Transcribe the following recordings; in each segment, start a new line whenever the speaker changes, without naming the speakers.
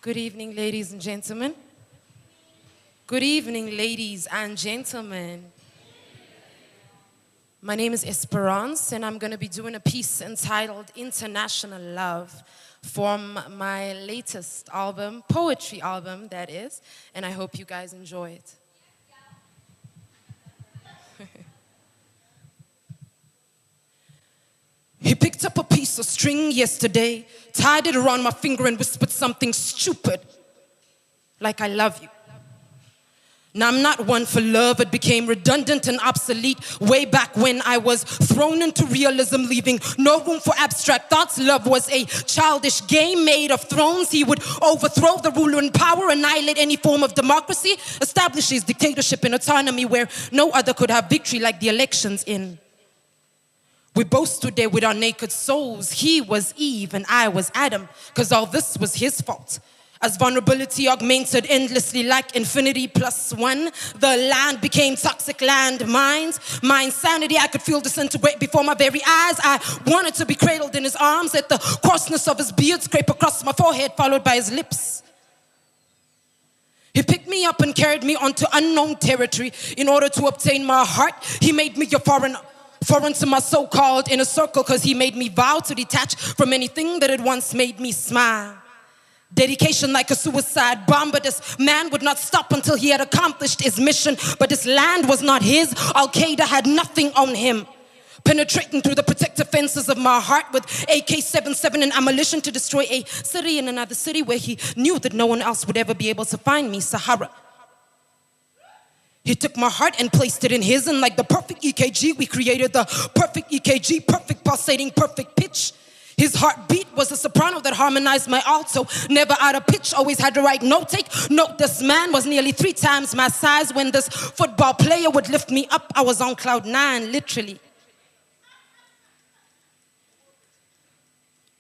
Good evening, ladies and gentlemen. Good evening, ladies and gentlemen. My name is Esperance, and I'm going to be doing a piece entitled International Love from my latest album, poetry album, that is, and I hope you guys enjoy it. He picked up a piece of string yesterday, tied it around my finger and whispered something stupid, like I love you. Now I'm not one for love, it became redundant and obsolete way back when I was thrown into realism, leaving no room for abstract thoughts. Love was a childish game made of thrones. He would overthrow the ruler in power, annihilate any form of democracy, establish his dictatorship and autonomy where no other could have victory like the elections in. We both stood there with our naked souls. He was Eve and I was Adam, because all this was his fault. As vulnerability augmented endlessly like infinity plus one, the land became toxic land mines. My insanity, I could feel disintegrate before my very eyes. I wanted to be cradled in his arms, let the coarseness of his beard scrape across my forehead, followed by his lips. He picked me up and carried me onto unknown territory. In order to obtain my heart, he made me a foreign to my so-called inner circle, because he made me vow to detach from anything that had once made me smile. Dedication like a suicide bomb, but this man would not stop until he had accomplished his mission. But this land was not his. Al-Qaeda had nothing on him. Penetrating through the protective fences of my heart with AK-77 and ammunition to destroy a city in another city where he knew that no one else would ever be able to find me, Sahara. He took my heart and placed it in his, and like the perfect EKG, we created the perfect EKG, perfect pulsating, perfect pitch. His heartbeat was a soprano that harmonized my alto, never out of pitch, always had the right note take. Note, this man was nearly 3 times my size. When this football player would lift me up, I was on cloud 9, literally.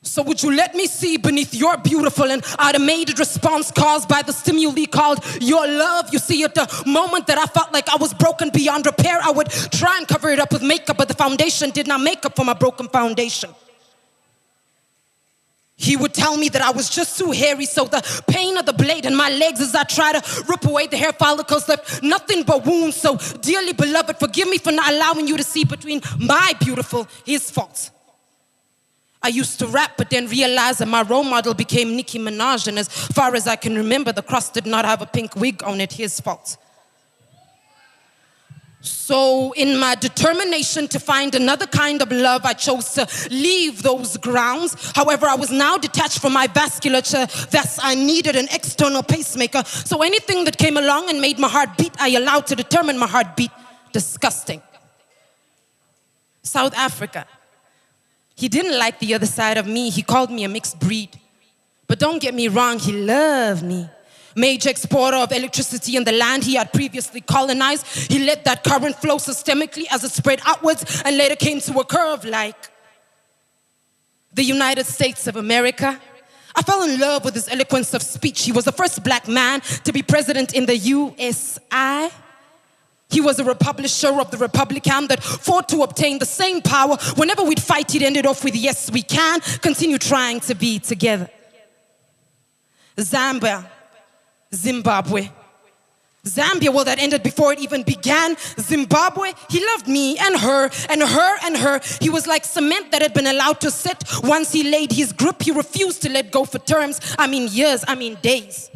So would you let me see beneath your beautiful and automated response caused by the stimuli called your love? You see, at the moment that I felt like I was broken beyond repair, I would try and cover it up with makeup, but the foundation did not make up for my broken foundation. He would tell me that I was just too hairy, so the pain of the blade in my legs as I try to rip away the hair follicles left nothing but wounds. So dearly beloved, forgive me for not allowing you to see between my beautiful, his fault. I used to rap, but then realized that my role model became Nicki Minaj, and as far as I can remember, the cross did not have a pink wig on it, his fault. So in my determination to find another kind of love, I chose to leave those grounds. However, I was now detached from my vasculature, thus I needed an external pacemaker. So anything that came along and made my heart beat, I allowed to determine my heartbeat. Disgusting. South Africa. He didn't like the other side of me. He called me a mixed breed. But don't get me wrong, he loved me. Major exporter of electricity in the land he had previously colonized. He let that current flow systemically as it spread outwards and later came to a curve like the United States of America. I fell in love with his eloquence of speech. He was the first black man to be president in the USI. He was a republisher of the Republican that fought to obtain the same power. Whenever we'd fight, it ended off with, yes, we can continue trying to be together. Zimbabwe. Zambia, well, that ended before it even began. Zimbabwe, he loved me and her and her and her. He was like cement that had been allowed to set. Once he laid his grip, he refused to let go for terms. I mean years, I mean days.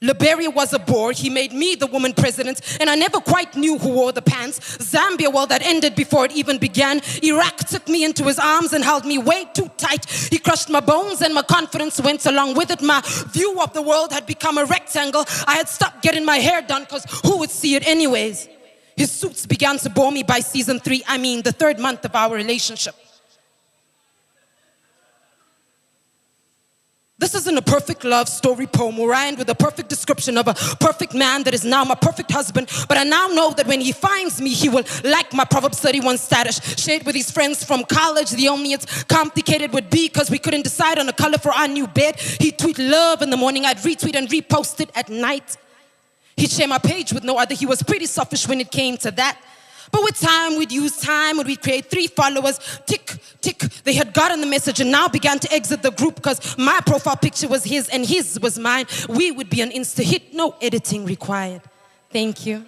Liberia was a bore. He made me the woman president, and I never quite knew who wore the pants. Zambia, well, that ended before it even began. Iraq took me into his arms and held me way too tight. He crushed my bones and my confidence went along with it. My view of the world had become a rectangle. I had stopped getting my hair done because who would see it anyways? His suits began to bore me by season 3, I mean the 3rd month of our relationship. This isn't a perfect love story poem where I end with a perfect description of a perfect man that is now my perfect husband. But I now know that when he finds me, he will like my Proverbs 31 status. Shared with his friends from college. The only it's complicated would be because we couldn't decide on a color for our new bed. He'd tweet love in the morning. I'd retweet and repost it at night. He'd share my page with no other. He was pretty selfish when it came to that. But with time, we'd use time and we'd create 3 followers. Tick, Tick, they had gotten the message and now began to exit the group because my profile picture was his and his was mine. We would be an insta hit, no editing required. Thank you.